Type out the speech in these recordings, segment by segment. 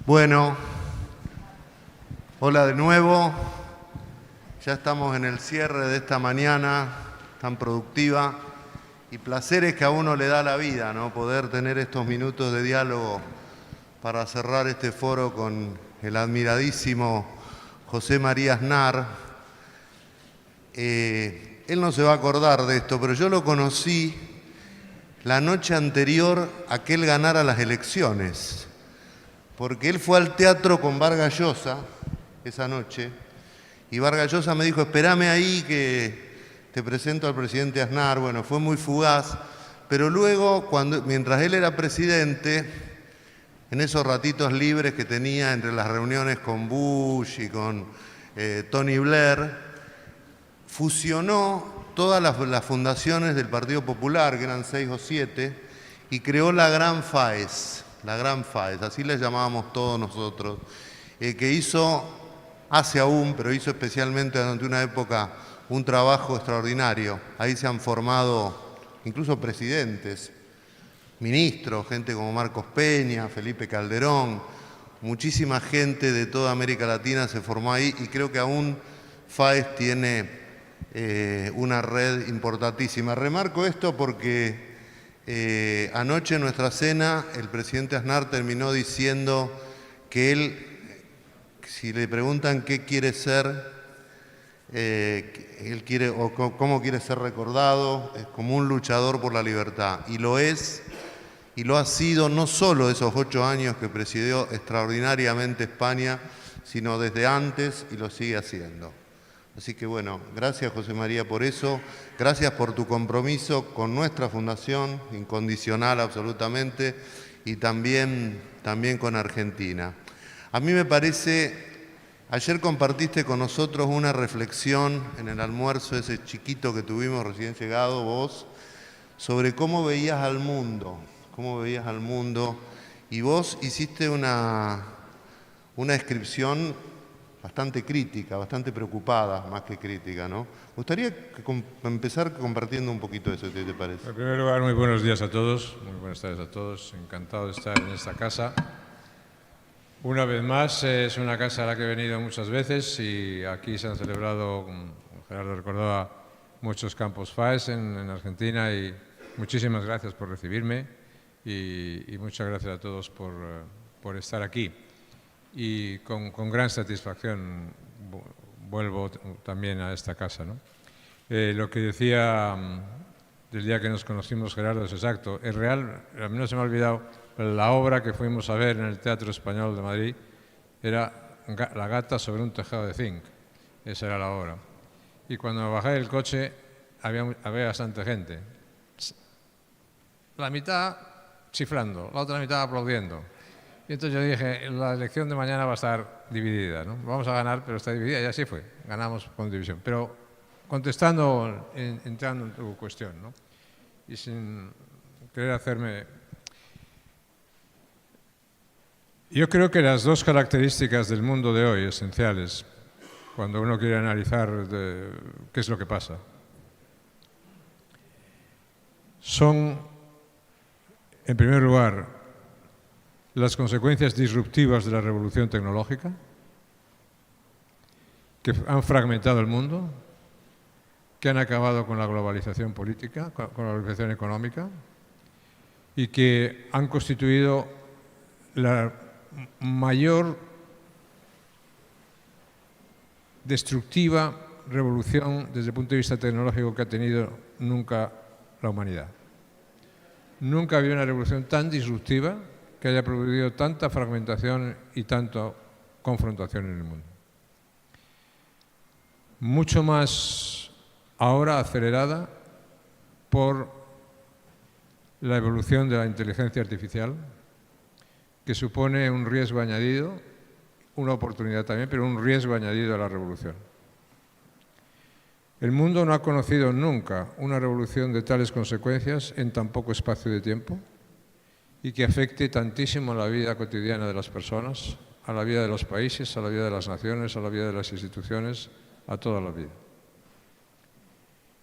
Bueno, hola de nuevo. Ya estamos en el cierre de esta mañana tan productiva y placeres que a uno le da la vida, ¿no? Poder tener estos minutos de diálogo para cerrar este foro con el admiradísimo José María Aznar. Él no se va a acordar de esto, pero yo lo conocí la noche anterior a que él ganara las elecciones, porque él fue al teatro con Vargas Llosa esa noche, y Vargas Llosa me dijo: espérame ahí que te presento al presidente Aznar. Bueno, fue muy fugaz, pero luego, mientras él era presidente, en esos ratitos libres que tenía entre las reuniones con Bush y con Tony Blair, fusionó todas las fundaciones del Partido Popular, que eran 6 o 7, y creó la Gran FAES, así le llamábamos todos nosotros, que hace aún, pero hizo especialmente durante una época un trabajo extraordinario. Ahí se han formado incluso presidentes, ministros, gente como Marcos Peña, Felipe Calderón, muchísima gente de toda América Latina se formó ahí, y creo que aún FAES tiene una red importantísima. Remarco esto porque anoche en nuestra cena el presidente Aznar terminó diciendo que él, si le preguntan qué quiere ser, él quiere, o cómo quiere ser recordado, es como un luchador por la libertad. Y lo es, y lo ha sido no solo esos 8 años que presidió extraordinariamente España, sino desde antes, y lo sigue haciendo. Así que bueno, gracias José María por eso, gracias por tu compromiso con nuestra fundación, incondicional absolutamente, y también con Argentina. A mí me parece, ayer compartiste con nosotros una reflexión en el almuerzo ese chiquito que tuvimos recién llegado, vos, sobre cómo veías al mundo, y vos hiciste una descripción bastante crítica, bastante preocupada, más que crítica, ¿no? Me gustaría empezar compartiendo un poquito eso, ¿qué te parece? En primer lugar, muy buenos días a todos, muy buenas tardes a todos. Encantado de estar en esta casa. Una vez más, es una casa a la que he venido muchas veces y aquí se han celebrado, como Gerardo recordaba, muchos campus FAES en Argentina, y muchísimas gracias por recibirme y muchas gracias a todos por estar aquí. Y con gran satisfacción vuelvo también a esta casa, ¿no? Lo que decía del día que nos conocimos, Gerardo, es exacto. Es real, a mí no se me ha olvidado, la obra que fuimos a ver en el Teatro Español de Madrid era La gata sobre un tejado de zinc. Esa era la obra. Y cuando bajé del coche había bastante gente. La mitad chiflando, la otra mitad aplaudiendo. Y entonces yo dije, la elección de mañana va a estar dividida, ¿no? Vamos a ganar, pero está dividida, y así fue. Ganamos con división. Pero contestando, entrando en tu cuestión, ¿no? Y sin querer hacerme... Yo creo que las dos características del mundo de hoy, esenciales, cuando uno quiere analizar qué es lo que pasa, son, en primer lugar, las consecuencias disruptivas de la revolución tecnológica, que han fragmentado el mundo, que han acabado con la globalización política, con la globalización económica, y que han constituido la mayor destructiva revolución desde el punto de vista tecnológico que ha tenido nunca la humanidad. Nunca había una revolución tan disruptiva que haya producido tanta fragmentación y tanta confrontación en el mundo. Mucho más ahora acelerada por la evolución de la inteligencia artificial, que supone un riesgo añadido, una oportunidad también, pero un riesgo añadido a la revolución. El mundo no ha conocido nunca una revolución de tales consecuencias en tan poco espacio de tiempo, y que afecte tantísimo a la vida cotidiana de las personas, a la vida de los países, a la vida de las naciones, a la vida de las instituciones, a toda la vida.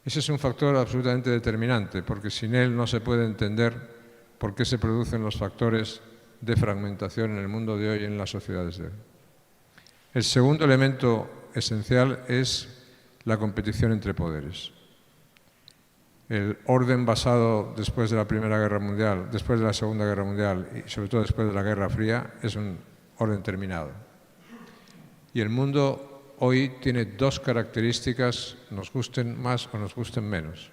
Ese es un factor absolutamente determinante, porque sin él no se puede entender por qué se producen los factores de fragmentación en el mundo de hoy y en las sociedades de hoy. El segundo elemento esencial es la competición entre poderes. El orden basado después de la Primera Guerra Mundial, después de la Segunda Guerra Mundial y sobre todo después de la Guerra Fría es un orden terminado. Y el mundo hoy tiene dos características, nos gusten más o nos gusten menos.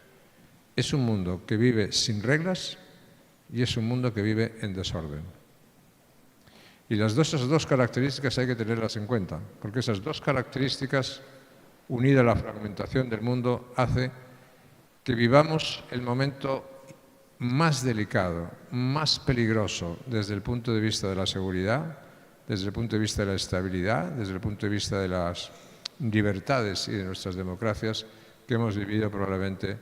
Es un mundo que vive sin reglas y es un mundo que vive en desorden. Y esas dos características hay que tenerlas en cuenta, porque esas dos características, unidas a la fragmentación del mundo, hace que vivamos el momento más delicado, más peligroso desde el punto de vista de la seguridad, desde el punto de vista de la estabilidad, desde el punto de vista de las libertades y de nuestras democracias que hemos vivido probablemente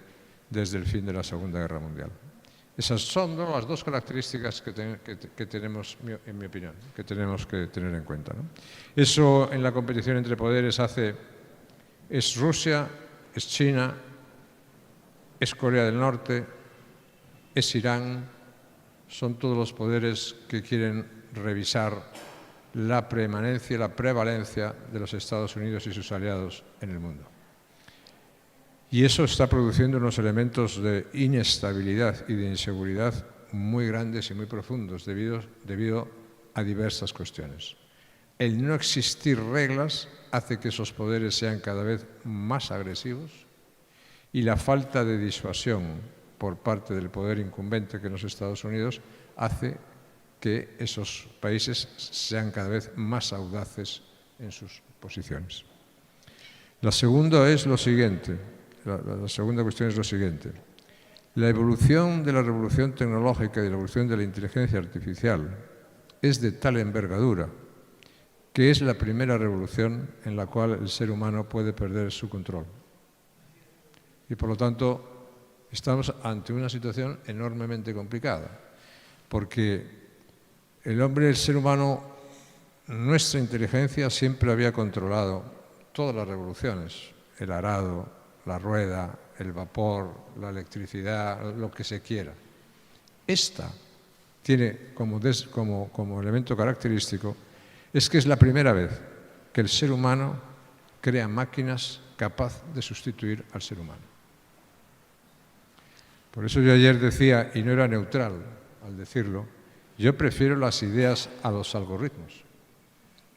desde el fin de la Segunda Guerra Mundial. Esas son las dos características que tenemos, en mi opinión, que tenemos que tener en cuenta, ¿no? Eso en la competición entre poderes es Rusia, es China, es Corea del Norte, es Irán, son todos los poderes que quieren revisar la preemanencia y la prevalencia de los Estados Unidos y sus aliados en el mundo. Y eso está produciendo unos elementos de inestabilidad y de inseguridad muy grandes y muy profundos debido a diversas cuestiones. El no existir reglas hace que esos poderes sean cada vez más agresivos y la falta de disuasión por parte del poder incumbente que en los Estados Unidos hace que esos países sean cada vez más audaces en sus posiciones. La segunda cuestión es lo siguiente. La evolución de la revolución tecnológica y la evolución de la inteligencia artificial es de tal envergadura que es la primera revolución en la cual el ser humano puede perder su control. Y por lo tanto, estamos ante una situación enormemente complicada, porque el ser humano, nuestra inteligencia siempre había controlado todas las revoluciones, el arado, la rueda, el vapor, la electricidad, lo que se quiera. Esta tiene como elemento característico es que es la primera vez que el ser humano crea máquinas capaces de sustituir al ser humano. Por eso yo ayer decía, y no era neutral al decirlo, yo prefiero las ideas a los algoritmos,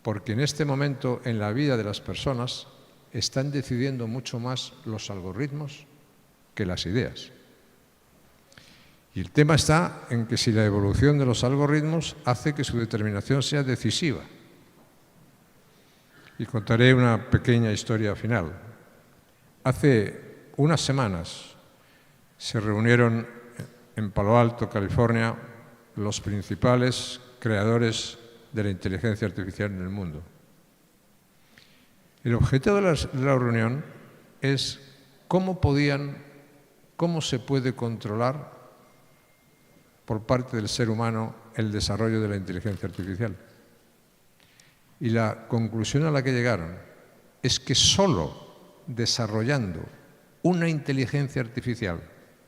porque en este momento en la vida de las personas están decidiendo mucho más los algoritmos que las ideas. Y el tema está en que si la evolución de los algoritmos hace que su determinación sea decisiva. Y contaré una pequeña historia final. Hace unas semanas se reunieron en Palo Alto, California, los principales creadores de la inteligencia artificial en el mundo. El objeto de la reunión es cómo se puede controlar por parte del ser humano el desarrollo de la inteligencia artificial. Y la conclusión a la que llegaron es que solo desarrollando una inteligencia artificial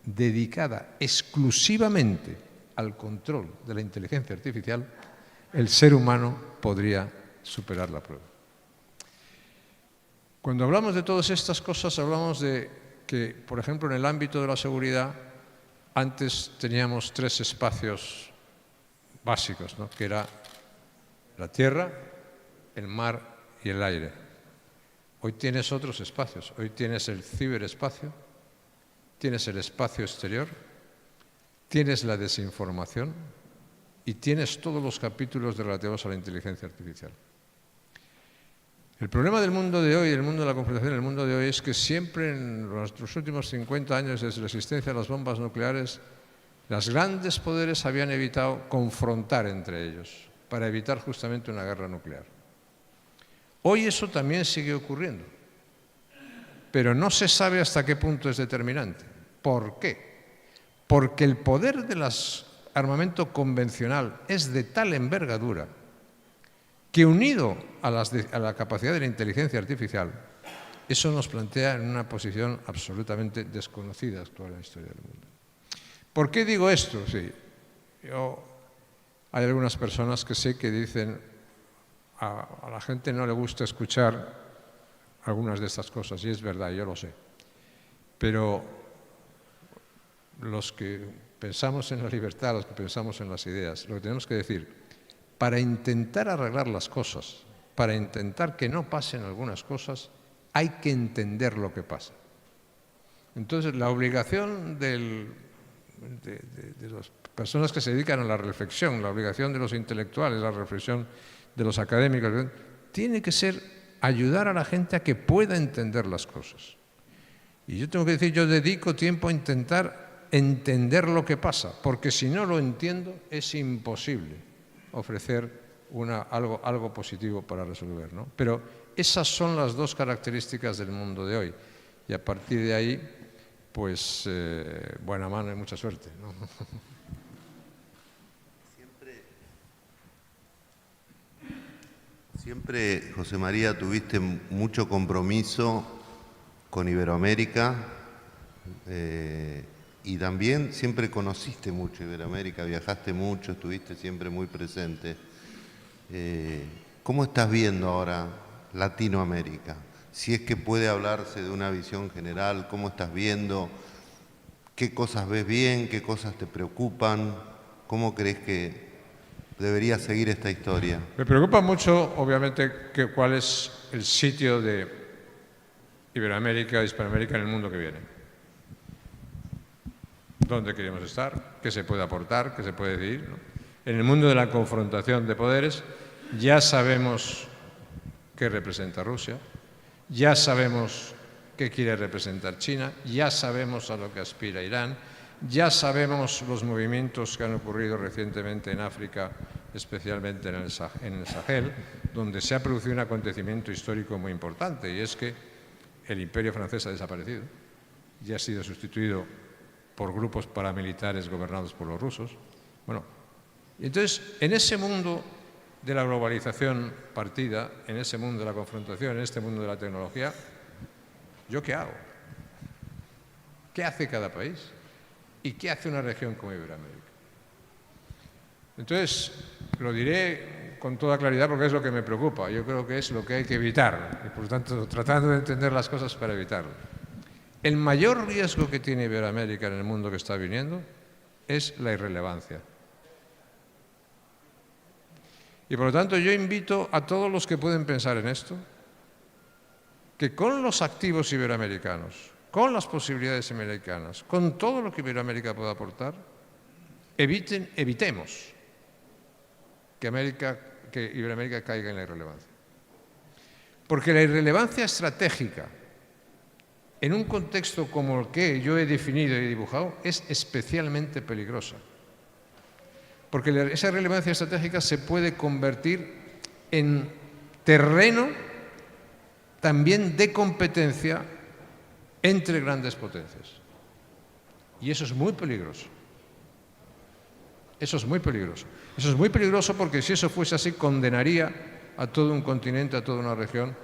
dedicada exclusivamente al control de la inteligencia artificial, el ser humano podría superar la prueba. Cuando hablamos de todas estas cosas, hablamos de que, por ejemplo, en el ámbito de la seguridad, antes teníamos 3 espacios básicos, ¿no? Que era la tierra, el mar y el aire. Hoy tienes otros espacios. Hoy tienes el ciberespacio, tienes el espacio exterior, tienes la desinformación y tienes todos los capítulos relativos a la inteligencia artificial. El problema del mundo de hoy, del mundo de la confrontación, del mundo de hoy, es que siempre en nuestros últimos 50 años, desde la existencia de las bombas nucleares, los grandes poderes habían evitado confrontar entre ellos para evitar justamente una guerra nuclear. Hoy eso también sigue ocurriendo, pero no se sabe hasta qué punto es determinante. ¿Por qué? Porque el poder del armamento convencional es de tal envergadura que, unido a la capacidad de la inteligencia artificial, eso nos plantea en una posición absolutamente desconocida actual en la historia del mundo. ¿Por qué digo esto? Sí, yo hay algunas personas que sé que dicen a la gente no le gusta escuchar algunas de estas cosas, y es verdad, yo lo sé. Pero los que pensamos en la libertad, los que pensamos en las ideas, lo que tenemos que decir, para intentar arreglar las cosas, para intentar que no pasen algunas cosas, hay que entender lo que pasa. Entonces, la obligación de las personas que se dedican a la reflexión, la obligación de los intelectuales, la reflexión de los académicos, tiene que ser ayudar a la gente a que pueda entender las cosas. Y yo tengo que decir, yo dedico tiempo a intentar entender lo que pasa, porque si no lo entiendo es imposible ofrecer algo positivo para resolver, ¿no? Pero esas son las dos características del mundo de hoy. Y a partir de ahí, pues, buena mano y mucha suerte, ¿no? Siempre, José María, tuviste mucho compromiso con Iberoamérica y también siempre conociste mucho Iberoamérica, viajaste mucho, estuviste siempre muy presente. ¿Cómo estás viendo ahora Latinoamérica? Si es que puede hablarse de una visión general, ¿cómo estás viendo? ¿Qué cosas ves bien? ¿Qué cosas te preocupan? ¿Cómo crees que debería seguir esta historia? Me preocupa mucho, obviamente, cuál es el sitio de Iberoamérica, Hispanoamérica en el mundo que viene. ¿Dónde queremos estar? ¿Qué se puede aportar? ¿Qué se puede decir? ¿No? En el mundo de la confrontación de poderes ya sabemos qué representa Rusia, ya sabemos qué quiere representar China, ya sabemos a lo que aspira Irán, ya sabemos los movimientos que han ocurrido recientemente en África, especialmente en el Sahel, donde se ha producido un acontecimiento histórico muy importante, y es que el imperio francés ha desaparecido y ha sido sustituido por grupos paramilitares gobernados por los rusos. Bueno, entonces, en ese mundo de la globalización partida, en ese mundo de la confrontación, en este mundo de la tecnología, ¿yo qué hago? ¿Qué hace cada país? ¿Y qué hace una región como Iberoamérica? Entonces, lo diré con toda claridad porque es lo que me preocupa. Yo creo que es lo que hay que evitar y, por tanto, tratando de entender las cosas para evitarlo. El mayor riesgo que tiene Iberoamérica en el mundo que está viniendo es la irrelevancia. Y, por lo tanto, yo invito a todos los que pueden pensar en esto que con los activos iberoamericanos, con las posibilidades americanas, con todo lo que Iberoamérica pueda aportar, evitemos que Iberoamérica caiga en la irrelevancia. Porque la irrelevancia estratégica, en un contexto como el que yo he definido y dibujado, es especialmente peligrosa. Porque esa irrelevancia estratégica se puede convertir en terreno también de competencia entre grandes potencias. Y eso es muy peligroso. Eso es muy peligroso. Eso es muy peligroso porque si eso fuese así, condenaría a todo un continente, a toda una región,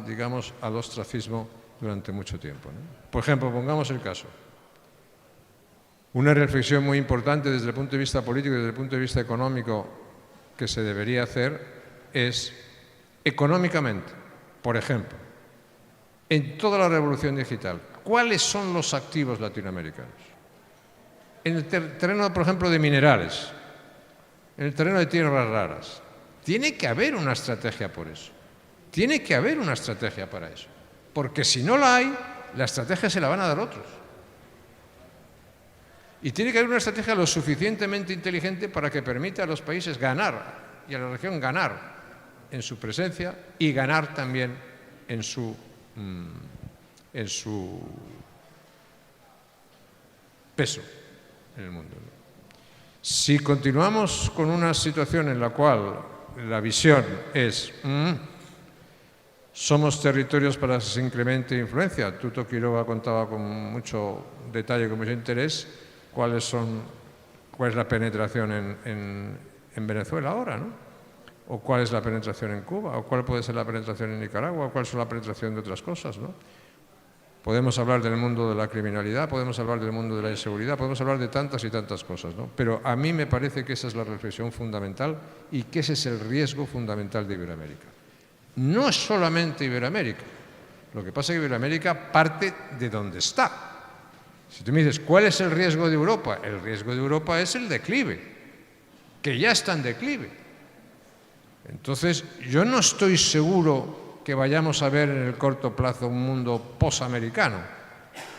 digamos, al ostracismo durante mucho tiempo, ¿no? Por ejemplo, pongamos el caso. Una reflexión muy importante desde el punto de vista político y desde el punto de vista económico que se debería hacer es, económicamente, por ejemplo, en toda la revolución digital, ¿cuáles son los activos latinoamericanos? En el terreno, por ejemplo, de minerales, en el terreno de tierras raras. Tiene que haber una estrategia por eso. Tiene que haber una estrategia para eso. Porque si no la hay, la estrategia se la van a dar otros. Y tiene que haber una estrategia lo suficientemente inteligente para que permita a los países ganar y a la región ganar en su presencia y ganar también en su peso en el mundo. Si continuamos con una situación en la cual la visión es somos territorios para que se incremente influencia, Tuto Quiroga contaba con mucho detalle, con mucho interés, cuál es la penetración en Venezuela ahora, ¿no? O cuál es la penetración en Cuba, o cuál puede ser la penetración en Nicaragua, o cuál es la penetración de otras cosas, ¿no? Podemos hablar del mundo de la criminalidad, podemos hablar del mundo de la inseguridad, podemos hablar de tantas y tantas cosas, ¿no? Pero a mí me parece que esa es la reflexión fundamental y que ese es el riesgo fundamental de Iberoamérica. No es solamente Iberoamérica. Lo que pasa es que Iberoamérica parte de donde está. Si tú me dices, ¿cuál es el riesgo de Europa? El riesgo de Europa es el declive, que ya está en declive. Entonces, yo no estoy seguro que vayamos a ver en el corto plazo un mundo posamericano,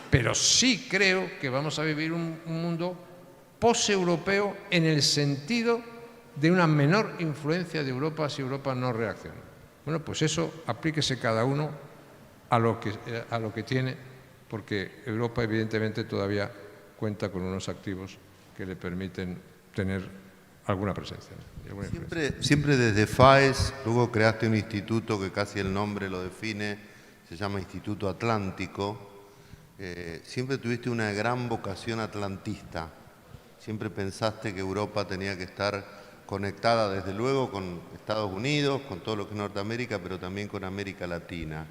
pero sí creo que vamos a vivir un mundo poseuropeo en el sentido de una menor influencia de Europa si Europa no reacciona. Bueno, pues eso aplíquese cada uno a lo que tiene, porque Europa evidentemente todavía cuenta con unos activos que le permiten tener alguna presencia. Siempre desde FAES, luego creaste un instituto que casi el nombre lo define, se llama Instituto Atlántico. Siempre tuviste una gran vocación atlantista. Siempre pensaste que Europa tenía que estar conectada desde luego con Estados Unidos, con todo lo que es Norteamérica, pero también con América Latina.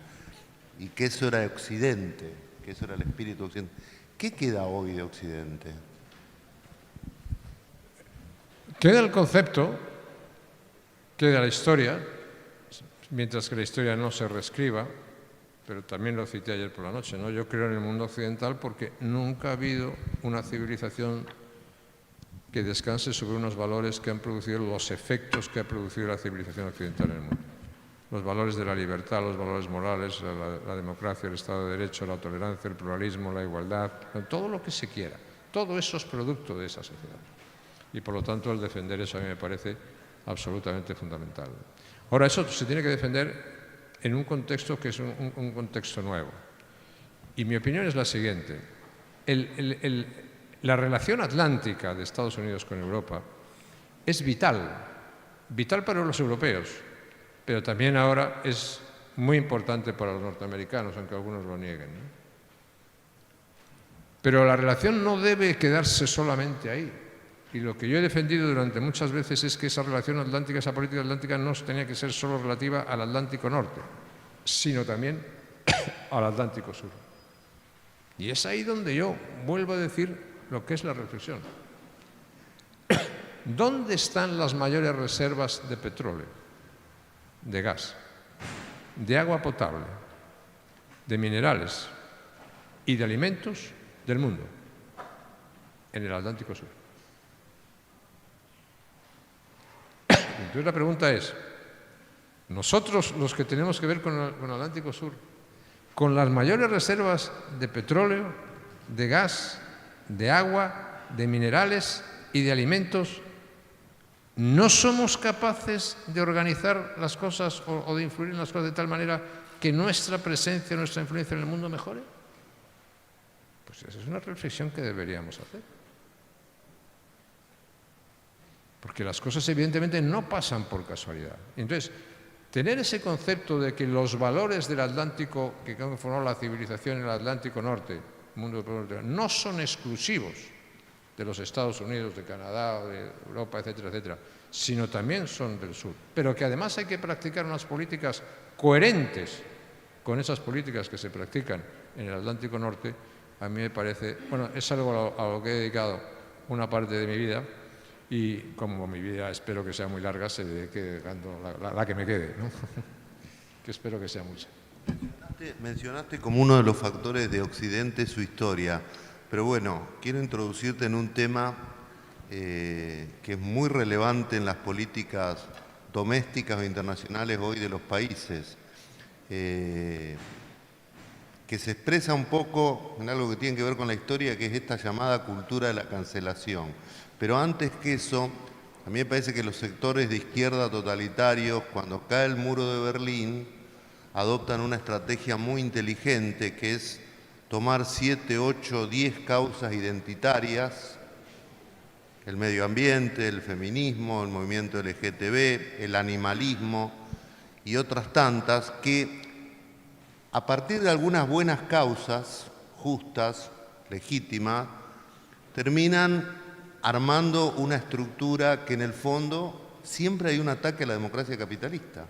Y que eso era Occidente, que eso era el espíritu occidental. ¿Qué queda hoy de Occidente? Queda el concepto, queda la historia, mientras que la historia no se reescriba, pero también lo cité ayer por la noche, ¿no? Yo creo en el mundo occidental porque nunca ha habido una civilización que descanse sobre unos valores que han producido los efectos que ha producido la civilización occidental en el mundo. Los valores de la libertad, los valores morales, la democracia, el Estado de Derecho, la tolerancia, el pluralismo, la igualdad, todo lo que se quiera. Todo eso es producto de esa sociedad. Y por lo tanto el defender eso a mí me parece absolutamente fundamental. Ahora, eso se tiene que defender en un contexto que es un contexto nuevo. Y mi opinión es la siguiente. La relación atlántica de Estados Unidos con Europa es vital para los europeos, pero también ahora es muy importante para los norteamericanos, aunque algunos lo nieguen, ¿no? Pero la relación no debe quedarse solamente ahí. Y lo que yo he defendido durante muchas veces es que esa relación atlántica, esa política atlántica no tenía que ser solo relativa al Atlántico Norte, sino también al Atlántico Sur. Y es ahí donde yo vuelvo a decir lo que es la reflexión. ¿Dónde están las mayores reservas de petróleo, de gas, de agua potable, de minerales y de alimentos del mundo? En el Atlántico Sur. Entonces la pregunta es, nosotros los que tenemos que ver con el Atlántico Sur, con las mayores reservas de petróleo, de gas, de agua, de minerales y de alimentos, ¿no somos capaces de organizar las cosas o de influir en las cosas de tal manera que nuestra presencia, nuestra influencia en el mundo mejore? Pues esa es una reflexión que deberíamos hacer. Porque las cosas evidentemente no pasan por casualidad. Entonces, tener ese concepto de que los valores del Atlántico, que formó la civilización en el Atlántico Norte, no son exclusivos de los Estados Unidos, de Canadá, de Europa, etcétera, etcétera, sino también son del sur. Pero que además hay que practicar unas políticas coherentes con esas políticas que se practican en el Atlántico Norte, a mí me parece, bueno, es algo a lo que he dedicado una parte de mi vida. Y como mi vida espero que sea muy larga, se dedique dando la que me quede, ¿no? Que espero que sea mucha. Mencionaste como uno de los factores de Occidente su historia, pero bueno, quiero introducirte en un tema que es muy relevante en las políticas domésticas o internacionales hoy de los países, que se expresa un poco en algo que tiene que ver con la historia, que es esta llamada cultura de la cancelación. Pero antes que eso, a mí me parece que los sectores de izquierda totalitarios, cuando cae el muro de Berlín, adoptan una estrategia muy inteligente, que es tomar 7, 8, 10 causas identitarias, el medio ambiente, el feminismo, el movimiento LGTB, el animalismo y otras tantas, que a partir de algunas buenas causas, justas, legítimas, terminan armando una estructura que en el fondo siempre hay un ataque a la democracia capitalista,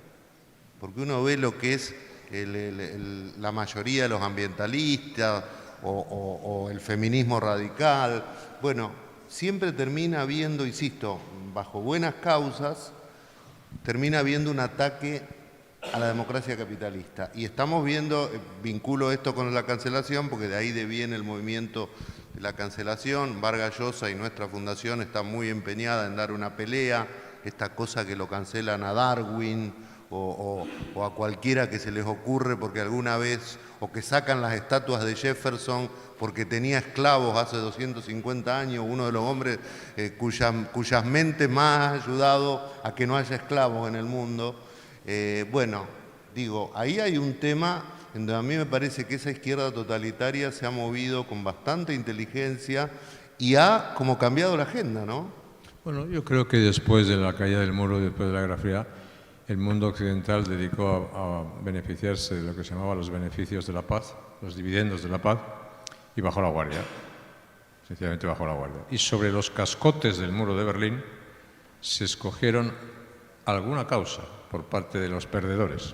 porque uno ve lo que es la mayoría de los ambientalistas o el feminismo radical. Bueno, siempre termina habiendo, insisto, bajo buenas causas, termina habiendo un ataque a la democracia capitalista. Y estamos viendo, vinculo esto con la cancelación, porque de ahí deviene el movimiento de la cancelación. Vargas Llosa y nuestra fundación está muy empeñada en dar una pelea, esta cosa que lo cancelan a Darwin o a cualquiera que se les ocurre porque alguna vez, o que sacan las estatuas de Jefferson porque tenía esclavos hace 250 años, uno de los hombres cuyas mentes más ha ayudado a que no haya esclavos en el mundo. Bueno, digo, ahí hay un tema en donde a mí me parece que esa izquierda totalitaria se ha movido con bastante inteligencia y ha como cambiado la agenda, ¿no? Bueno, yo creo que después de la caída del muro, después de la Guerra Fría, el mundo occidental dedicó a beneficiarse de lo que se llamaba los beneficios de la paz, los dividendos de la paz, y bajó la guardia. Sencillamente bajó la guardia. Y sobre los cascotes del muro de Berlín se escogieron alguna causa por parte de los perdedores,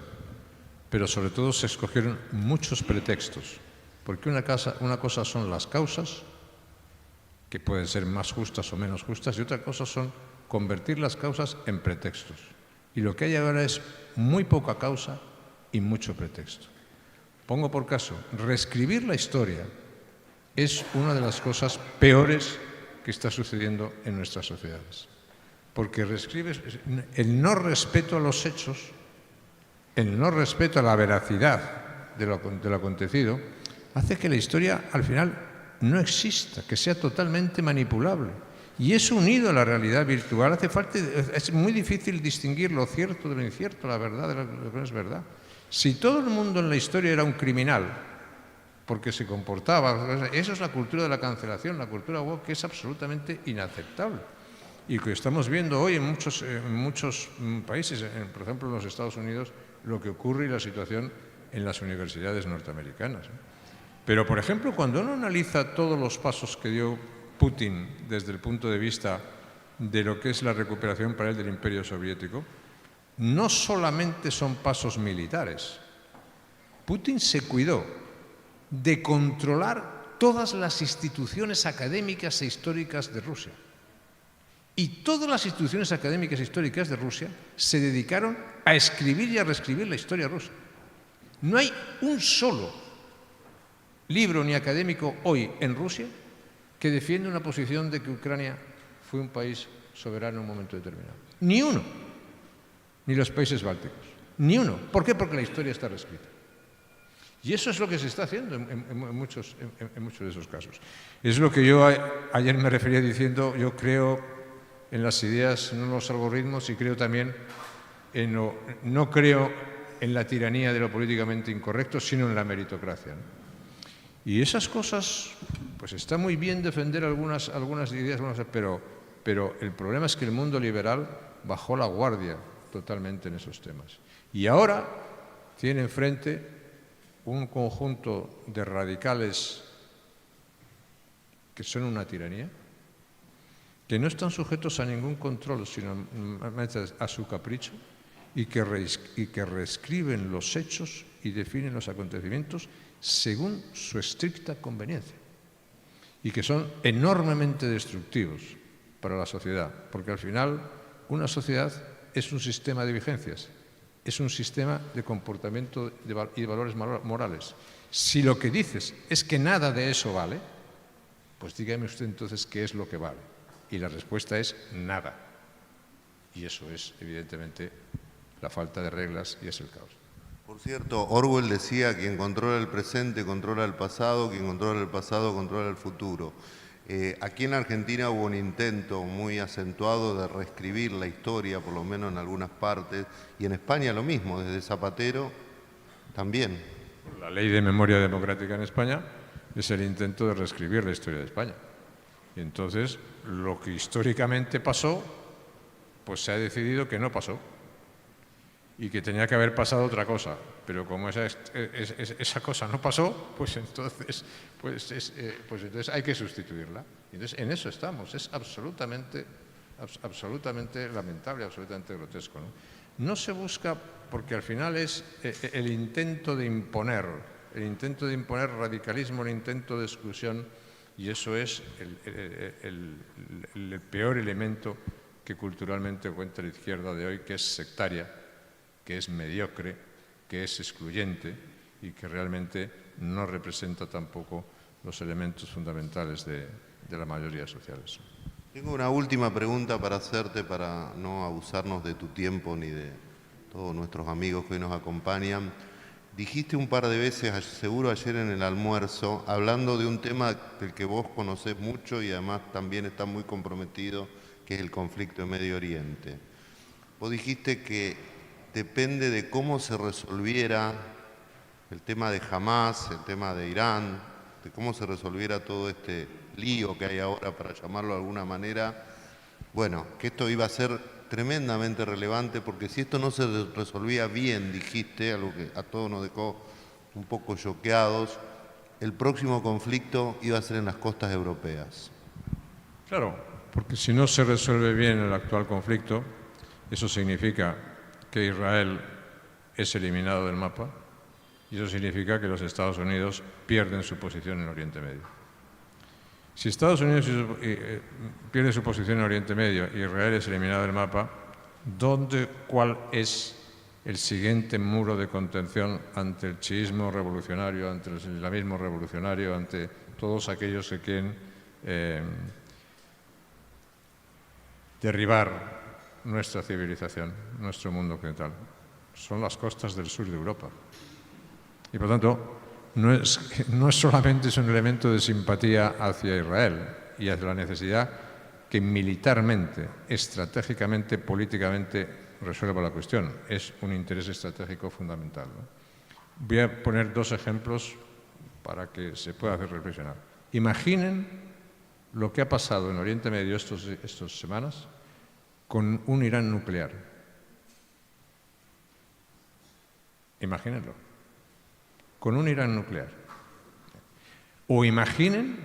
pero sobre todo se escogieron muchos pretextos, porque una cosa son las causas, que pueden ser más justas o menos justas, y otra cosa son convertir las causas en pretextos. Y lo que hay ahora es muy poca causa y mucho pretexto. Pongo por caso, reescribir la historia es una de las cosas peores que está sucediendo en nuestras sociedades. Porque reescribes el no respeto a los hechos, el no respeto a la veracidad de lo acontecido, hace que la historia al final no exista, que sea totalmente manipulable. Y eso unido a la realidad virtual hace falta, es muy difícil distinguir lo cierto de lo incierto, la verdad de lo que no es verdad. Si todo el mundo en la historia era un criminal, porque se comportaba, eso es la cultura de la cancelación, la cultura woke, que es absolutamente inaceptable. Y que estamos viendo hoy en muchos países, por ejemplo en los Estados Unidos, lo que ocurre y la situación en las universidades norteamericanas. Pero, por ejemplo, cuando uno analiza todos los pasos que dio Putin desde el punto de vista de lo que es la recuperación para él del Imperio Soviético, no solamente son pasos militares. Putin se cuidó de controlar todas las instituciones académicas e históricas de Rusia. Y todas las instituciones académicas e históricas de Rusia se dedicaron a escribir y a reescribir la historia rusa. No hay un solo libro ni académico hoy en Rusia que defiende una posición de que Ucrania fue un país soberano en un momento determinado. Ni uno. Ni los países bálticos. Ni uno. ¿Por qué? Porque la historia está reescrita. Y eso es lo que se está haciendo en muchos de esos casos. Es lo que yo ayer me refería diciendo, yo creo en las ideas, no en los algoritmos, y creo también no creo en la tiranía de lo políticamente incorrecto, sino en la meritocracia, ¿no? Y esas cosas, pues está muy bien defender algunas ideas, pero el problema es que el mundo liberal bajó la guardia totalmente en esos temas. Y ahora tiene enfrente un conjunto de radicales que son una tiranía, que no están sujetos a ningún control, sino a su capricho, y que reescriben los hechos y definen los acontecimientos según su estricta conveniencia, y que son enormemente destructivos para la sociedad, porque al final una sociedad es un sistema de vigencias, es un sistema de comportamiento y de valores morales. Si lo que dices es que nada de eso vale, pues dígame usted entonces qué es lo que vale. Y la respuesta es nada. Y eso es, evidentemente, la falta de reglas y es el caos. Por cierto, Orwell decía: quien controla el presente controla el pasado, quien controla el pasado controla el futuro. Aquí en Argentina hubo un intento muy acentuado de reescribir la historia, por lo menos en algunas partes, y en España lo mismo, desde Zapatero también. La Ley de Memoria Democrática en España es el intento de reescribir la historia de España. Y entonces, lo que históricamente pasó, pues se ha decidido que no pasó y que tenía que haber pasado otra cosa. Pero como esa cosa no pasó, pues entonces hay que sustituirla. Y entonces, en eso estamos. Es absolutamente lamentable, absolutamente grotesco, ¿no? No se busca porque al final es el intento de imponer radicalismo, el intento de exclusión, y eso es el peor elemento que culturalmente cuenta la izquierda de hoy, que es sectaria, que es mediocre, que es excluyente y que realmente no representa tampoco los elementos fundamentales de las mayorías sociales. Tengo una última pregunta para hacerte, para no abusarnos de tu tiempo ni de todos nuestros amigos que hoy nos acompañan. Dijiste un par de veces, seguro ayer en el almuerzo, hablando de un tema del que vos conocés mucho y además también estás muy comprometido, que es el conflicto en Medio Oriente. Vos dijiste que depende de cómo se resolviera el tema de Hamás, el tema de Irán, de cómo se resolviera todo este lío que hay ahora, para llamarlo de alguna manera, bueno, que esto iba a ser tremendamente relevante, porque si esto no se resolvía bien, dijiste, algo que a todos nos dejó un poco choqueados, el próximo conflicto iba a ser en las costas europeas. Claro, porque si no se resuelve bien el actual conflicto, eso significa que Israel es eliminado del mapa, y eso significa que los Estados Unidos pierden su posición en Oriente Medio. Si Estados Unidos pierde su posición en Oriente Medio y Israel es eliminado del mapa, ¿cuál es el siguiente muro de contención ante el chiismo revolucionario, ante el islamismo revolucionario, ante todos aquellos que quieren derribar nuestra civilización, nuestro mundo occidental? Son las costas del sur de Europa. Y por tanto, no solamente es un elemento de simpatía hacia Israel y hacia la necesidad que militarmente, estratégicamente, políticamente resuelva la cuestión. Es un interés estratégico fundamental, ¿no? Voy a poner dos ejemplos para que se pueda hacer reflexionar. Imaginen lo que ha pasado en Oriente Medio estas semanas con un Irán nuclear. Imagínenlo. Con un Irán nuclear. O imaginen,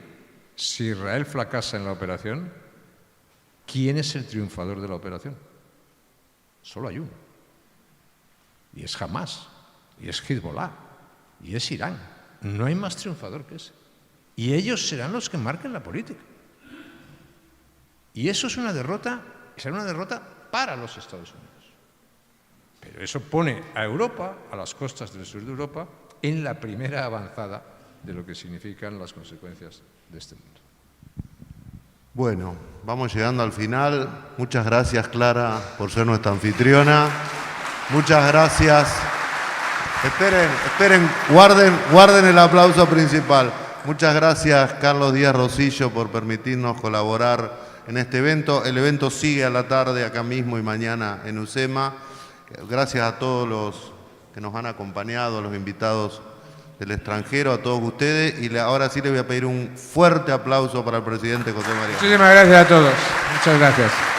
si Israel fracasa en la operación, ¿quién es el triunfador de la operación? Solo hay uno. Y es Hamás, y es Hezbollah, y es Irán. No hay más triunfador que ese. Y ellos serán los que marquen la política. Y eso es una derrota, será una derrota para los Estados Unidos. Pero eso pone a Europa, a las costas del sur de Europa, en la primera avanzada de lo que significan las consecuencias de este mundo. Bueno, vamos llegando al final. Muchas gracias, Clara, por ser nuestra anfitriona. Muchas gracias. Esperen, guarden el aplauso principal. Muchas gracias, Carlos Díaz Rosillo, por permitirnos colaborar en este evento. El evento sigue a la tarde acá mismo y mañana en UCEMA. Gracias a todos los que nos han acompañado, a los invitados del extranjero, a todos ustedes. Y ahora sí les voy a pedir un fuerte aplauso para el presidente José María. Muchísimas gracias a todos. Muchas gracias.